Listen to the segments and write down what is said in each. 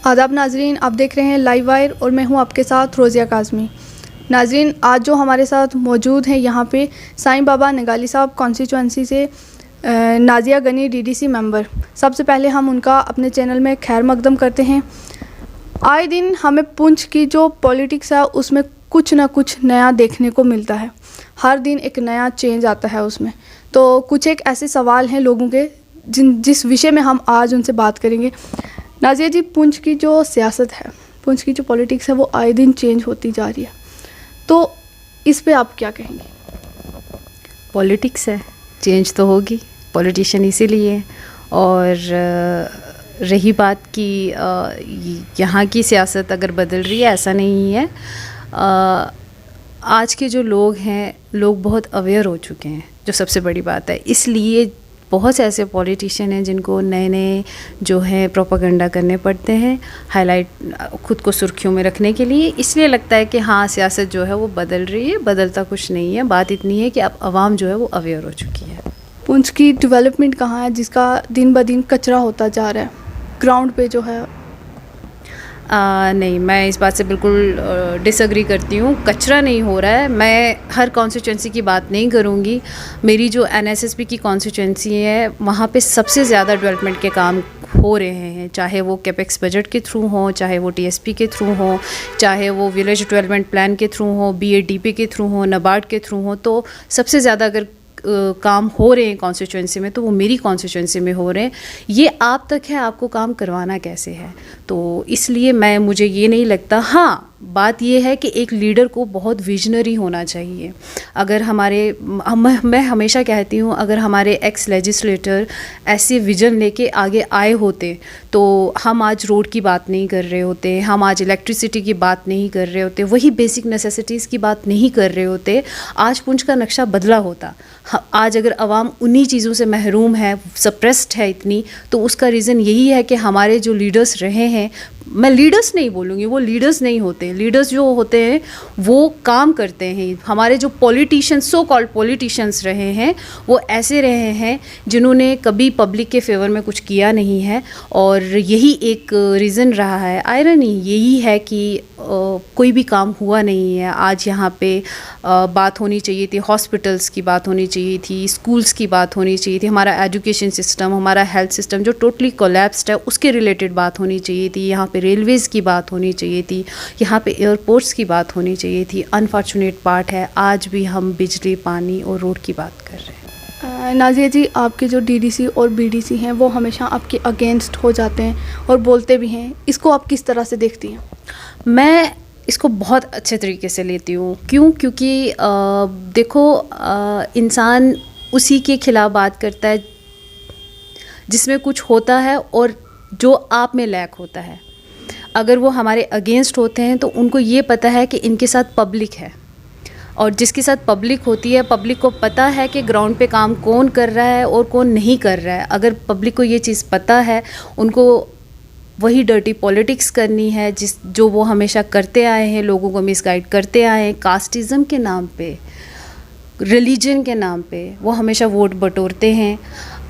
आदाब नाजरीन, आप देख रहे हैं लाइव वायर और मैं हूं आपके साथ रोज़िया काज़मी। नाजरीन, आज जो हमारे साथ मौजूद हैं यहाँ पे साईं बाबा निगाली साहब कॉन्स्टिट्यूंसी से नाजिया गनी डीडीसी मेंबर। सबसे पहले हम उनका अपने चैनल में खैर मकदम करते हैं। आए दिन हमें पुंछ की जो पॉलिटिक्स है उसमें कुछ ना कुछ नया देखने को मिलता है। हर दिन एक नया चेंज आता है उसमें। तो कुछ एक ऐसे सवाल हैं लोगों के जिस विषय में हम आज उनसे बात करेंगे। नाजिया जी, पुंछ की जो सियासत है, पुंछ की जो पॉलिटिक्स है वो आए दिन चेंज होती जा रही है, तो इस पे आप क्या कहेंगे? पॉलिटिक्स है, चेंज तो होगी, पॉलिटिशियन इसीलिए है। और रही बात कि यहाँ की सियासत अगर बदल रही है, ऐसा नहीं है। आज के जो लोग हैं, लोग बहुत अवेयर हो चुके हैं, जो सबसे बड़ी बात है। इसलिए बहुत से ऐसे पॉलिटिशियन हैं जिनको नए नए जो है प्रोपेगेंडा करने पड़ते हैं, हाईलाइट खुद को सुर्खियों में रखने के लिए। इसलिए लगता है कि हाँ, सियासत जो है वो बदल रही है। बदलता कुछ नहीं है, बात इतनी है कि अब आवाम जो है वो अवेयर हो चुकी है। पुंछ की डेवलपमेंट कहाँ है जिसका दिन ब दिन कचरा होता जा रहा है ग्राउंड पे जो है? नहीं, मैं इस बात से बिल्कुल डिसएग्री करती हूँ। कचरा नहीं हो रहा है। मैं हर कॉन्स्टिट्यूंसी की बात नहीं करूँगी। मेरी जो एनएसएसपी की कॉन्स्टिट्यूंसी है, वहाँ पे सबसे ज़्यादा डेवलपमेंट के काम हो रहे हैं, चाहे वो कैपेक्स बजट के थ्रू हो, चाहे वो टीएसपी के थ्रू हो, चाहे वो विलेज डेवलपमेंट प्लान के थ्रू हो, बीएडीपी के थ्रू हो, नाबार्ड के थ्रू हो। तो सबसे ज़्यादा अगर काम हो रहे हैं कॉन्स्टिट्यूंसी में, तो वो मेरी कॉन्स्टिट्यूंसी में हो रहे हैं। ये आप तक है, आपको काम करवाना कैसे है। तो इसलिए मुझे ये नहीं लगता। हाँ, बात ये है कि एक लीडर को बहुत विजनरी होना चाहिए। अगर मैं हमेशा कहती हूँ, अगर हमारे एक्स लेजिस्लेटर ऐसे विजन लेके आगे आए होते तो हम आज रोड की बात नहीं कर रहे होते, हम आज इलेक्ट्रिसिटी की बात नहीं कर रहे होते, वही बेसिक नेसेसिटीज़ की बात नहीं कर रहे होते। आज पुंछ का नक्शा बदला होता। आज अगर आवाम उन्हीं चीज़ों से महरूम है, सप्रेस्ड है इतनी, तो उसका रीज़न यही है कि हमारे जो लीडर्स रहे हैं, मैं लीडर्स नहीं बोलूँगी, वो लीडर्स नहीं होते। लीडर्स जो होते हैं वो काम करते हैं। हमारे जो पॉलिटिशियंस, सो कॉल्ड पॉलिटिशियंस रहे हैं, वो ऐसे रहे हैं जिन्होंने कभी पब्लिक के फेवर में कुछ किया नहीं है। और यही एक रीज़न रहा है। आयरनी यही है कि कोई भी काम हुआ नहीं है। आज यहाँ पे बात होनी चाहिए थी, हॉस्पिटल्स की बात होनी चाहिए थी, स्कूल्स की बात होनी चाहिए थी, हमारा एजुकेशन सिस्टम, हमारा हेल्थ सिस्टम जो टोटली कोलैप्स्ड है उसके रिलेटेड बात होनी चाहिए थी। यहाँ पे रेलवेज़ की बात होनी चाहिए थी, यहाँ पे एयरपोर्ट्स की बात होनी चाहिए थी। अनफॉर्चुनेट पार्ट है, आज भी हम बिजली, पानी और रोड की बात कर रहे हैं। नाजिया जी, आपके जो डीडीसी और बीडीसी हैं वो हमेशा आपके अगेंस्ट हो जाते हैं और बोलते भी हैं। इसको आप किस तरह से देखती हैं? मैं इसको बहुत अच्छे तरीके से लेती हूँ। क्योंकि देखो, इंसान उसी के खिलाफ बात करता है जिसमें कुछ होता है और जो आप में लैक होता है। अगर वो हमारे अगेंस्ट होते हैं तो उनको ये पता है कि इनके साथ पब्लिक है, और जिसके साथ पब्लिक होती है, पब्लिक को पता है कि ग्राउंड पे काम कौन कर रहा है और कौन नहीं कर रहा है। अगर पब्लिक को ये चीज़ पता है, उनको वही डर्टी पॉलिटिक्स करनी है जो वो हमेशा करते आए हैं, लोगों को मिसगाइड करते आए हैं, कास्टिज़म के नाम पे, रिलीजन के नाम पे वो हमेशा वोट बटोरते हैं।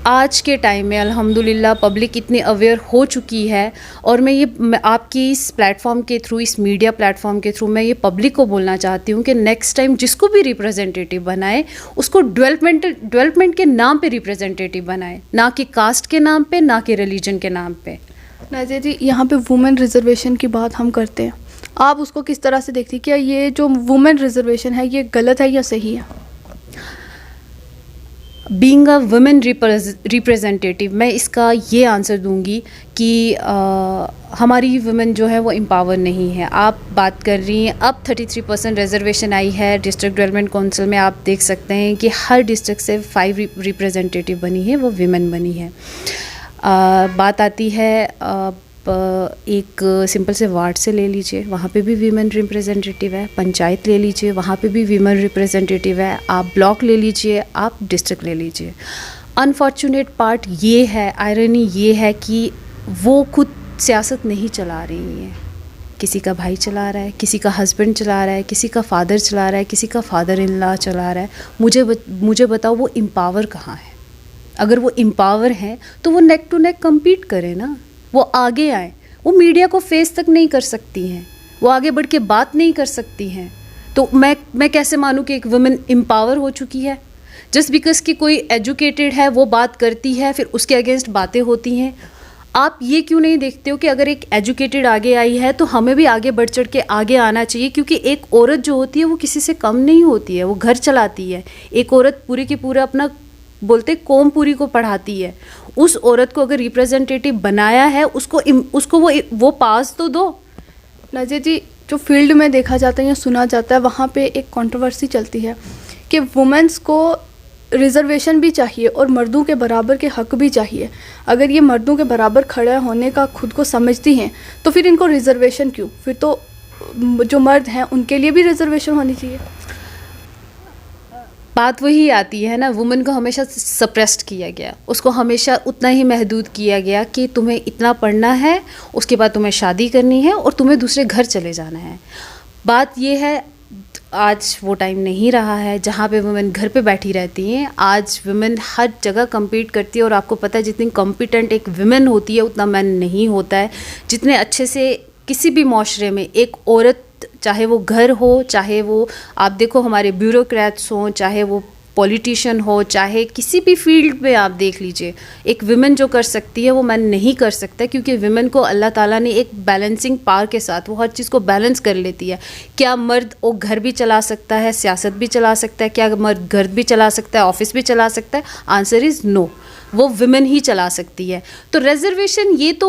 आज के टाइम में अल्हम्दुलिल्लाह पब्लिक इतनी अवेयर हो चुकी है। और मैं आपकी इस प्लेटफॉर्म के थ्रू, इस मीडिया प्लेटफॉर्म के थ्रू मैं ये पब्लिक को बोलना चाहती हूँ कि नेक्स्ट टाइम जिसको भी रिप्रेजेंटेटिव बनाए, उसको डेवलपमेंट के नाम पे रिप्रेजेंटेटिव बनाए, ना कि कास्ट के नाम पे, ना कि रिलीजन के नाम पे। नाजिया जी, यहाँ पे वुमेन रिजर्वेशन की बात हम करते हैं, आप उसको किस तरह से देखती हैं? क्या ये जो वुमेन रिजर्वेशन है ये गलत है या सही है? बीइंग अ वुमेन रिप्रेजेंटेटिव, मैं इसका ये आंसर दूंगी कि हमारी वुमेन जो है वो एम्पावर नहीं है। आप बात कर रही हैं, अब 33% रिजर्वेशन आई है डिस्ट्रिक्ट डेवलपमेंट काउंसिल में। आप देख सकते हैं कि हर डिस्ट्रिक्ट से 5 रिप्रेजेंटेटिव बनी है, वो विमेन बनी है। बात आती है एक सिंपल से वार्ड से ले लीजिए, वहाँ पे भी वीमेन रिप्रेजेंटेटिव है। पंचायत ले लीजिए, वहाँ पे भी वीमेन रिप्रेजेंटेटिव है। आप ब्लॉक ले लीजिए, आप डिस्ट्रिक्ट ले लीजिए। अनफॉर्चुनेट पार्ट ये है, आयरनी ये है कि वो खुद सियासत नहीं चला रही हैं। किसी का भाई चला रहा है, किसी का हस्बैंड चला रहा है, किसी का फादर चला रहा है, किसी का फादर इन लॉ चला रहा है। मुझे बताओ वो एम्पावर कहाँ है? अगर वो एम्पावर हैं तो वो नेक टू नेक कम्पीट करें ना, वो आगे आए। वो मीडिया को फेस तक नहीं कर सकती हैं, वो आगे बढ़ के बात नहीं कर सकती हैं। तो मैं कैसे मानूं कि एक वुमेन एम्पावर हो चुकी है? जस्ट बिकॉज कि कोई एजुकेटेड है वो बात करती है, फिर उसके अगेंस्ट बातें होती हैं। आप ये क्यों नहीं देखते हो कि अगर एक एजुकेटेड आगे आई है तो हमें भी आगे बढ़ चढ़ के आगे आना चाहिए, क्योंकि एक औरत जो होती है वो किसी से कम नहीं होती है, वो घर चलाती है। एक औरत पूरी की पूरा अपना बोलते कौम पूरी को पढ़ाती है। उस औरत को अगर रिप्रेजेंटेटिव बनाया है, उसको वो पास तो दो। नाज़िया जी, जो फील्ड में देखा जाता है या सुना जाता है, वहाँ पे एक कंट्रोवर्सी चलती है कि वुमेंस को रिजर्वेशन भी चाहिए और मर्दों के बराबर के हक भी चाहिए। अगर ये मर्दों के बराबर खड़े होने का खुद को समझती हैं तो फिर इनको रिजर्वेशन क्यों? फिर तो जो मर्द हैं उनके लिए भी रिजर्वेशन होनी चाहिए। बात वही आती है ना, वुमेन को हमेशा सप्रेस्ड किया गया, उसको हमेशा उतना ही महदूद किया गया कि तुम्हें इतना पढ़ना है, उसके बाद तुम्हें शादी करनी है और तुम्हें दूसरे घर चले जाना है। बात ये है, आज वो टाइम नहीं रहा है जहाँ पे वुमेन घर पे बैठी रहती हैं। आज वुमेन हर जगह compete करती है, और आपको पता है जितनी कॉम्पिटेंट एक वुमेन होती है उतना मैन नहीं होता है। जितने अच्छे से किसी भी माशरे में एक औरत, चाहे वो घर हो, चाहे वो आप देखो हमारे ब्यूरोक्रेट्स हों, चाहे वो पॉलिटिशियन हो, चाहे किसी भी फील्ड में आप देख लीजिए, एक विमेन जो कर सकती है वो मैन नहीं कर सकता, क्योंकि विमेन को अल्लाह ताला ने एक बैलेंसिंग पावर के साथ वो हर चीज़ को बैलेंस कर लेती है। क्या मर्द वो घर भी चला सकता है, सियासत भी चला सकता है? क्या मर्द घर भी चला सकता है, ऑफिस भी चला सकता है? आंसर इज़ नो, वो विमेन ही चला सकती है। तो रिजर्वेशन ये तो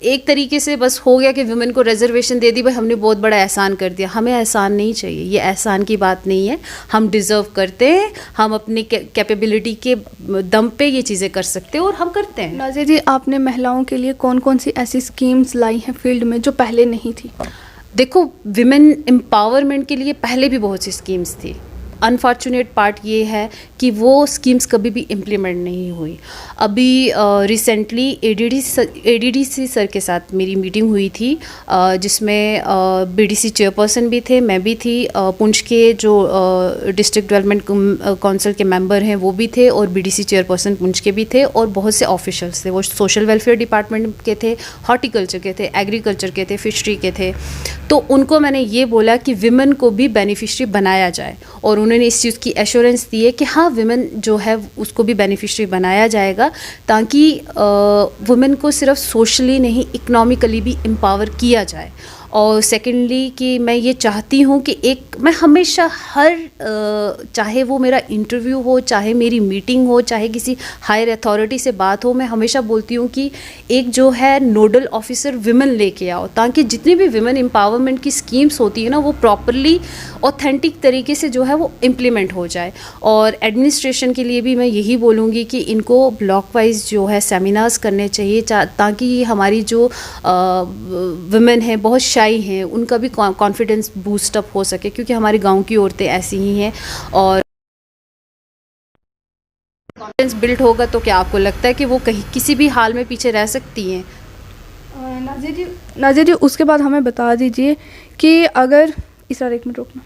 एक तरीके से बस हो गया कि विमेन को रिजर्वेशन दे दी, भाई हमने बहुत बड़ा एहसान कर दिया। हमें एहसान नहीं चाहिए, ये एहसान की बात नहीं है। हम डिज़र्व करते हैं, हम अपनी कैपेबिलिटी के दम पे ये चीज़ें कर सकते हैं और हम करते हैं। नाज़िया जी, आपने महिलाओं के लिए कौन कौन सी ऐसी स्कीम्स लाई हैं फील्ड में जो पहले नहीं थी? देखो, विमेन एम्पावरमेंट के लिए पहले भी बहुत सी स्कीम्स थी। अनफॉर्चुनेट पार्ट ये है कि वो स्कीम्स कभी भी इम्प्लीमेंट नहीं हुई। अभी रिसेंटली एडीडीसी सर के साथ मेरी मीटिंग हुई थी, जिसमें बीडीसी चेयरपर्सन भी थे, मैं भी थी, पुंछ के जो डिस्ट्रिक्ट डेवलपमेंट काउंसिल के मेंबर हैं वो भी थे, और बीडीसी चेयरपर्सन पुंछ के भी थे, और बहुत से ऑफिशियल्स थे। वो सोशल वेलफेयर डिपार्टमेंट के थे, हॉर्टिकल्चर के थे, एग्रीकल्चर के थे, फिशरी के थे। तो उनको मैंने ये बोला कि विमेन को भी बेनिफिशरी बनाया जाए, और उन्होंने इस चीज़ की एश्योरेंस दी है कि हाँ, विमेन जो है उसको भी बेनिफिशरी बनाया जाएगा, ताकि वुमेन को सिर्फ सोशली नहीं इकोनॉमिकली भी एम्पावर किया जाए। और सेकेंडली कि मैं ये चाहती हूँ कि मैं हमेशा चाहे वो मेरा इंटरव्यू हो, चाहे मेरी मीटिंग हो, चाहे किसी हायर अथॉरिटी से बात हो, मैं हमेशा बोलती हूँ कि एक जो है नोडल ऑफिसर विमेन लेके आओ, ताकि जितनी भी विमेन एम्पावरमेंट की स्कीम्स होती है ना, वो प्रॉपरली ऑथेंटिक तरीके से जो है वो इम्प्लीमेंट हो जाए। और एडमिनिस्ट्रेशन के लिए भी मैं यही बोलूँगी कि इनको ब्लॉक वाइज जो है सेमिनार्स करने चाहिए, ताकि हमारी जो विमेन हैं, बहुत शाई हैं, उनका भी कॉन्फिडेंस बूस्ट अप हो सके, क्योंकि हमारे गांव की औरतें ऐसी ही हैं। और कॉन्फिडेंस बिल्ड होगा तो क्या आपको लगता है कि वो कहीं किसी भी हाल में पीछे रह सकती हैं? नाज़िया जी, उसके बाद हमें बता दीजिए कि अगर एक मिनट रोकना।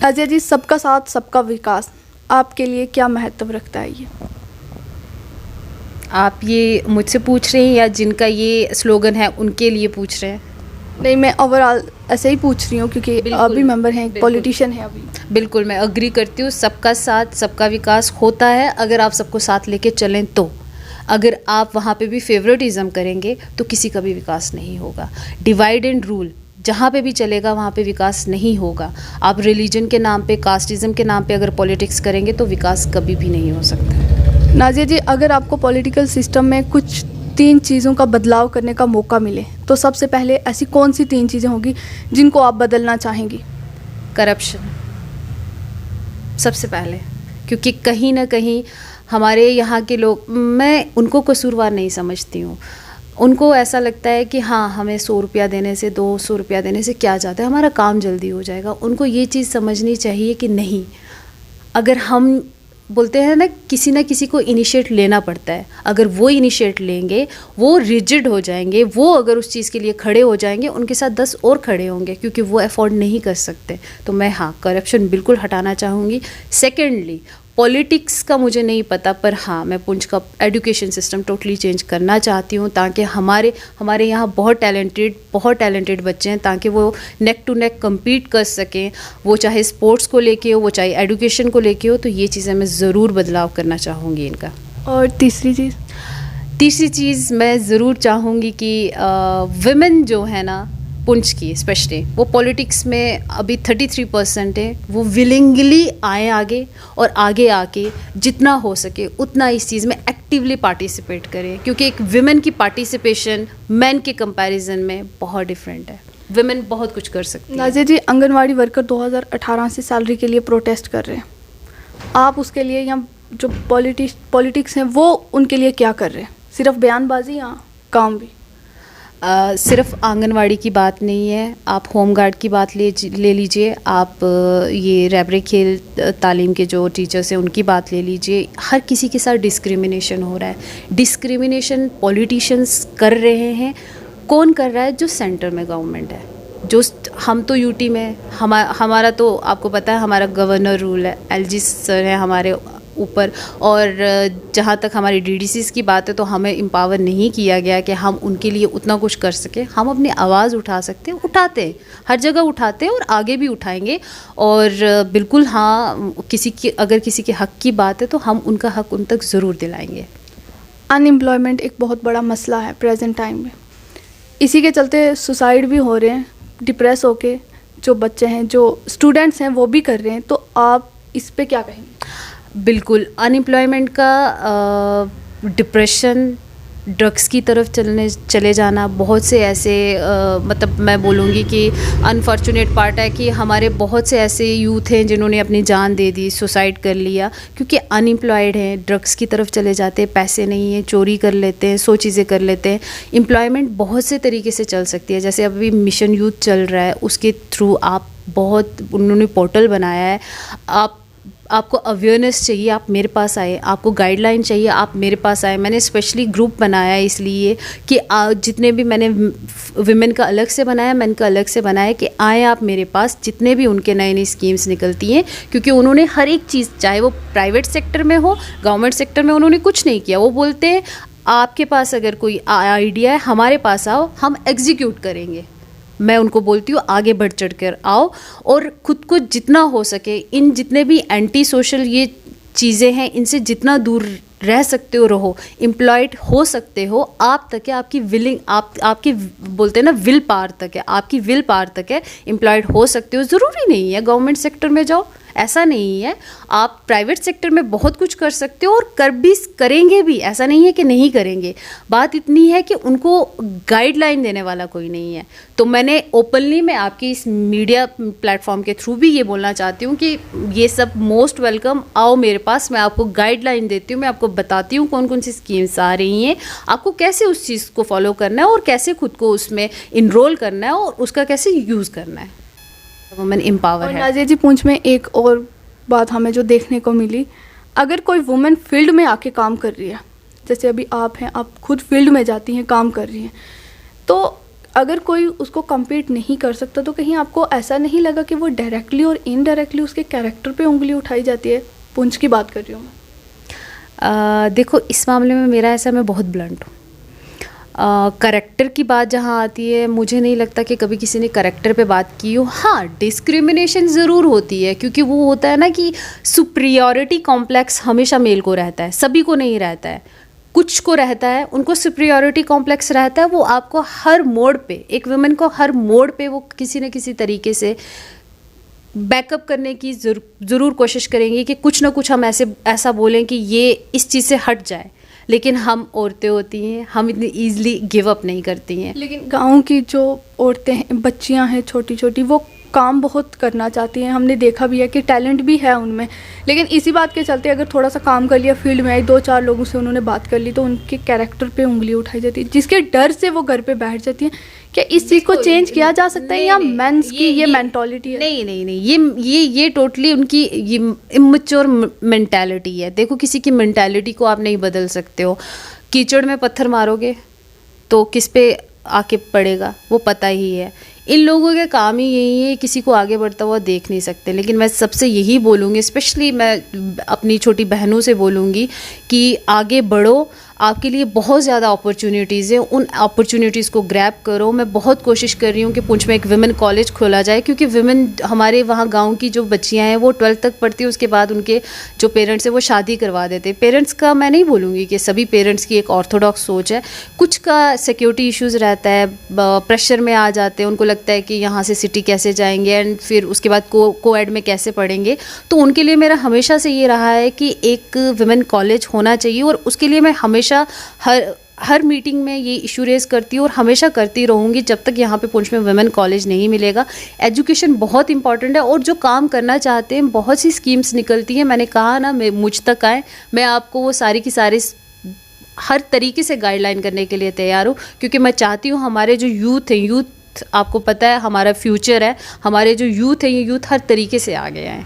नाज़िया जी, सबका साथ सबका विकास आपके लिए क्या महत्व रखता है? ये आप ये मुझसे पूछ रहे हैं या जिनका ये स्लोगन है उनके लिए पूछ रहे हैं? नहीं, मैं ओवरऑल ऐसे ही पूछ रही हूँ, क्योंकि अभी मेंबर हैं, पॉलिटिशियन है अभी। बिल्कुल, मैं अग्री करती हूँ, सबका साथ सबका विकास होता है अगर आप सबको साथ लेके चलें तो। अगर आप वहाँ पे भी फेवरेटिज्म करेंगे तो किसी का भी विकास नहीं होगा। डिवाइड एंड रूल जहाँ पे भी चलेगा वहाँ पे विकास नहीं होगा। आप रिलीजन के नाम पे, कास्टिज़म के नाम पे अगर पॉलिटिक्स करेंगे तो विकास कभी भी नहीं हो सकता। नाज़िया जी, अगर आपको पॉलिटिकल सिस्टम में कुछ 3 चीज़ों का बदलाव करने का मौका मिले तो सबसे पहले ऐसी कौन सी 3 चीज़ें होंगी जिनको आप बदलना चाहेंगी? करप्शन सबसे पहले, क्योंकि कहीं ना कहीं हमारे यहाँ के लोग, मैं उनको कसूरवार नहीं समझती हूँ। उनको ऐसा लगता है कि हाँ, हमें 100 रुपया देने से, 200 रुपया देने से क्या जाता है, हमारा काम जल्दी हो जाएगा। उनको ये चीज़ समझनी चाहिए कि नहीं, अगर हम बोलते हैं ना किसी को इनिशिएट लेना पड़ता है, अगर वो इनिशिएट लेंगे, वो रिजिड हो जाएंगे, वो अगर उस चीज़ के लिए खड़े हो जाएंगे, उनके साथ 10 और खड़े होंगे, क्योंकि वो अफोर्ड नहीं कर सकते। तो मैं हाँ, करप्शन बिल्कुल हटाना चाहूँगी। सेकेंडली, पॉलिटिक्स का मुझे नहीं पता, पर हाँ मैं पुंछ का एजुकेशन सिस्टम टोटली चेंज करना चाहती हूँ ताकि हमारे यहाँ बहुत टैलेंटेड बच्चे हैं, ताकि वो नेक टू नेक compete कर सकें, वो चाहे स्पोर्ट्स को लेके हो, वो चाहे एजुकेशन को लेके हो। तो ये चीज़ें मैं ज़रूर बदलाव करना चाहूँगी इनका। और तीसरी चीज़ मैं ज़रूर चाहूँगी कि विमेन जो है ना पुंछ की स्पेशली, वो पॉलिटिक्स में अभी 33% है, वो विलिंगली आए आगे, और आगे आके जितना हो सके उतना इस चीज़ में एक्टिवली पार्टिसिपेट करें, क्योंकि एक विमेन की पार्टिसिपेशन मैन के कंपैरिजन में बहुत डिफरेंट है। विमेन बहुत कुछ कर सकती है। नाज़िया जी, आंगनवाड़ी वर्कर 2018 से सैलरी के लिए प्रोटेस्ट कर रहे हैं, आप उसके लिए या जो पॉलिटिक्स हैं वो उनके लिए क्या कर रहे हैं? सिर्फ बयानबाजी या काम भी? सिर्फ आंगनवाड़ी की बात नहीं है, आप होम गार्ड की बात ले लीजिए, आप ये रैबरे खेल तालीम के जो टीचर्स हैं उनकी बात ले लीजिए। हर किसी के साथ डिस्क्रिमिनेशन हो रहा है। डिस्क्रिमिनेशन पॉलिटिशियंस कर रहे हैं। कौन कर रहा है? जो सेंटर में गवर्नमेंट है। जो हम तो यूटी में, हमारा तो आपको पता है हमारा गवर्नर रूल है, एलजी सर है हमारे ऊपर, और जहाँ तक हमारी डीडीसीज़ की बात है तो हमें एम्पावर नहीं किया गया कि हम उनके लिए उतना कुछ कर सकें। हम अपनी आवाज़ उठा सकते हैं, उठाते हैं, हर जगह उठाते हैं और आगे भी उठाएंगे। और बिल्कुल हाँ, अगर किसी के हक़ की बात है तो हम उनका हक़ उन तक ज़रूर दिलाएंगे। अनएम्प्लॉयमेंट एक बहुत बड़ा मसला है प्रेजेंट टाइम में। इसी के चलते सुसाइड भी हो रहे हैं, डिप्रेस होके जो बच्चे हैं, जो स्टूडेंट्स हैं वो भी कर रहे हैं। तो आप इस पे क्या कहेंगे? बिल्कुल, अनएम्प्लॉयमेंट का डिप्रेशन, ड्रग्स की तरफ चले जाना, बहुत से ऐसे मतलब मैं बोलूँगी कि अनफॉर्चुनेट पार्ट है कि हमारे बहुत से ऐसे यूथ हैं जिन्होंने अपनी जान दे दी, सुसाइड कर लिया, क्योंकि अनएम्प्लॉयड हैं, ड्रग्स की तरफ चले जाते हैं, पैसे नहीं हैं, चोरी कर लेते हैं, 100 चीज़ें कर लेते हैं। एम्प्लॉयमेंट बहुत से तरीके से चल सकती है, जैसे अभी मिशन यूथ चल रहा है, उसके थ्रू आप उन्होंने पोर्टल बनाया है। आपको अवेयरनेस चाहिए, आप मेरे पास आए, आपको गाइडलाइन चाहिए, आप मेरे पास आए। मैंने स्पेशली ग्रुप बनाया है इसलिए कि जितने भी मैंने विमेन का अलग से बनाया, मैन का अलग से बनाया, कि आए आप मेरे पास, जितने भी उनके नई नई स्कीम्स निकलती हैं, क्योंकि उन्होंने हर एक चीज़, चाहे वो प्राइवेट सेक्टर में हो, गवर्नमेंट सेक्टर में, उन्होंने कुछ नहीं किया। वो बोलते हैं आपके पास अगर कोई आइडिया है हमारे पास आओ, हम एग्जीक्यूट करेंगे। मैं उनको बोलती हूँ आगे बढ़ चढ़ कर आओ, और ख़ुद को जितना हो सके इन जितने भी एंटी सोशल ये चीज़ें हैं इनसे जितना दूर रह सकते हो रहो। एम्प्लॉयड हो सकते हो, आप तक है, आपकी विलिंग, आपकी बोलते हैं ना विल पावर तक है, आपकी विल पावर तक है, एम्प्लॉयड हो सकते हो। ज़रूरी नहीं है गवर्नमेंट सेक्टर में जाओ, ऐसा नहीं है। आप प्राइवेट सेक्टर में बहुत कुछ कर सकते हो, और करेंगे भी, ऐसा नहीं है कि नहीं करेंगे। बात इतनी है कि उनको गाइडलाइन देने वाला कोई नहीं है। तो मैंने ओपनली मैं आपकी इस मीडिया प्लेटफॉर्म के थ्रू भी ये बोलना चाहती हूँ कि ये सब मोस्ट वेलकम, आओ मेरे पास, मैं आपको गाइडलाइन देती हूँ, मैं आपको बताती हूँ कौन कौन सी स्कीम्स आ रही हैं, आपको कैसे उस चीज़ को फॉलो करना है और कैसे खुद को उसमें इनरोल करना है और उसका कैसे यूज़ करना है। वुमेन एम्पावर है। नाज़िया जी, पुंछ में एक और बात हमें जो देखने को मिली, अगर कोई वुमेन फील्ड में आके काम कर रही है, जैसे अभी आप हैं, आप खुद फील्ड में जाती हैं, काम कर रही हैं, तो अगर कोई उसको कम्पीट नहीं कर सकता, तो कहीं आपको ऐसा नहीं लगा कि वो डायरेक्टली और इनडायरेक्टली उसके कैरेक्टर पे उंगली उठाई जाती है? पुंछ की बात कर रही हूँ मैं। देखो, इस मामले में मेरा ऐसा, मैं बहुत ब्लंट हूँ। करैक्टर की बात जहाँ आती है, मुझे नहीं लगता कि कभी किसी ने करैक्टर पे बात की हो। हाँ, डिस्क्रिमिनेशन ज़रूर होती है, क्योंकि वो होता है ना कि सुप्रियोरिटी कॉम्प्लेक्स हमेशा मेल को रहता है, सभी को नहीं रहता है, कुछ को रहता है, उनको सुप्रियोरिटी कॉम्प्लेक्स रहता है। वो आपको हर मोड़ पे, एक वुमेन को हर मोड़ पे वो किसी न किसी तरीके से बैकअप करने की ज़रूर कोशिश करेंगे कि कुछ ना कुछ हम ऐसा बोलें कि ये इस चीज़ से हट जाए। लेकिन हम औरतें होती हैं, हम इतनी ईज़िली गिव अप नहीं करती हैं। लेकिन गांव की जो औरतें हैं, बच्चियां हैं छोटी छोटी, वो काम बहुत करना चाहती हैं। हमने देखा भी है कि टैलेंट भी है उनमें, लेकिन इसी बात के चलते अगर थोड़ा सा काम कर लिया, फील्ड में आई, 2-4 लोगों से उन्होंने बात कर ली, तो उनके कैरेक्टर पे उंगली उठाई जाती है, जिसके डर से वो घर पे बैठ जाती हैं। क्या इस चीज़ को चेंज किया जा सकता है, या मेंस की ये मेंटालिटी है? नहीं, ये टोटली उनकी ये इमेच्योर मेंटालिटी है। देखो, किसी की मेंटालिटी को आप नहीं बदल सकते हो। कीचड़ में पत्थर मारोगे तो किस पे आके पड़ेगा वो पता ही है। इन लोगों का काम ही यही है, किसी को आगे बढ़ता हुआ देख नहीं सकते। लेकिन मैं सबसे यही बोलूँगी, स्पेशली मैं अपनी छोटी बहनों से बोलूँगी कि आगे बढ़ो, आपके लिए बहुत ज़्यादा अपॉर्चुनिटीज़ हैं, उन अपॉर्चुनिटीज़ को ग्रैब करो। मैं बहुत कोशिश कर रही हूँ कि पुंछ में एक विमेन कॉलेज खोला जाए, क्योंकि विमेन हमारे वहाँ गांव की जो बच्चियाँ हैं वो 12th तक पढ़ती हैं, उसके बाद उनके जो पेरेंट्स हैं वो शादी करवा देते हैं। पेरेंट्स का मैं नहीं बोलूँगी कि सभी पेरेंट्स की एक ऑर्थोडॉक्स सोच है, कुछ का सिक्योरिटी इश्यूज़ रहता है, प्रेशर में आ जाते हैं, उनको लगता है कि यहाँ से सिटी कैसे जाएंगे एंड फिर उसके बाद कोएड में कैसे पढ़ेंगे। तो उनके लिए मेरा हमेशा से ये रहा है कि एक विमेन कॉलेज होना चाहिए, और उसके लिए मैं हमेशा हर मीटिंग में ये इशू रेज करती हूँ और हमेशा करती रहूँगी जब तक यहाँ पे पुंछ में वुमेन कॉलेज नहीं मिलेगा। एजुकेशन बहुत इंपॉर्टेंट है, और जो काम करना चाहते हैं बहुत सी स्कीम्स निकलती हैं। मैंने कहा ना, मुझ तक आए, मैं आपको वो सारी की सारी हर तरीके से गाइडलाइन करने के लिए तैयार हूँ, क्योंकि मैं चाहती हूँ हमारे जो यूथ है, यूथ आपको पता है हमारा फ्यूचर है, हमारे जो यूथ है ये यूथ हर तरीके से आगे आए।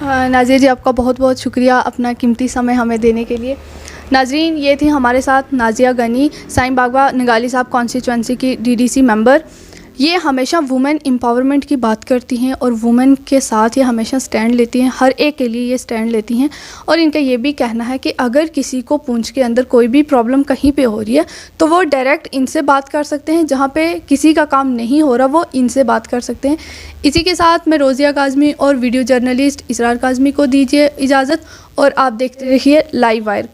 नाज़िया जी, आपका बहुत बहुत शुक्रिया अपना कीमती समय हमें देने के लिए। नाज़रीन, ये थी हमारे साथ नाज़िया गनी, साईं बाबा निगाली साहब कॉन्स्टिट्यूंसी की डीडीसी मेंबर। ये हमेशा वुमेन एम्पावरमेंट की बात करती हैं और वुमेन के साथ ये हमेशा स्टैंड लेती हैं, हर एक के लिए ये स्टैंड लेती हैं। और इनका ये भी कहना है कि अगर किसी को पुंछ के अंदर कोई भी प्रॉब्लम कहीं पे हो रही है तो वो डायरेक्ट इनसे बात कर सकते हैं, जहाँ पे किसी का काम नहीं हो रहा वो इनसे बात कर सकते हैं। इसी के साथ मैं रोज़िया काज़मी और वीडियो जर्नलिस्ट इसरार काज़मी को दीजिए इजाज़त, और आप देखते रहिए लाइव वायर।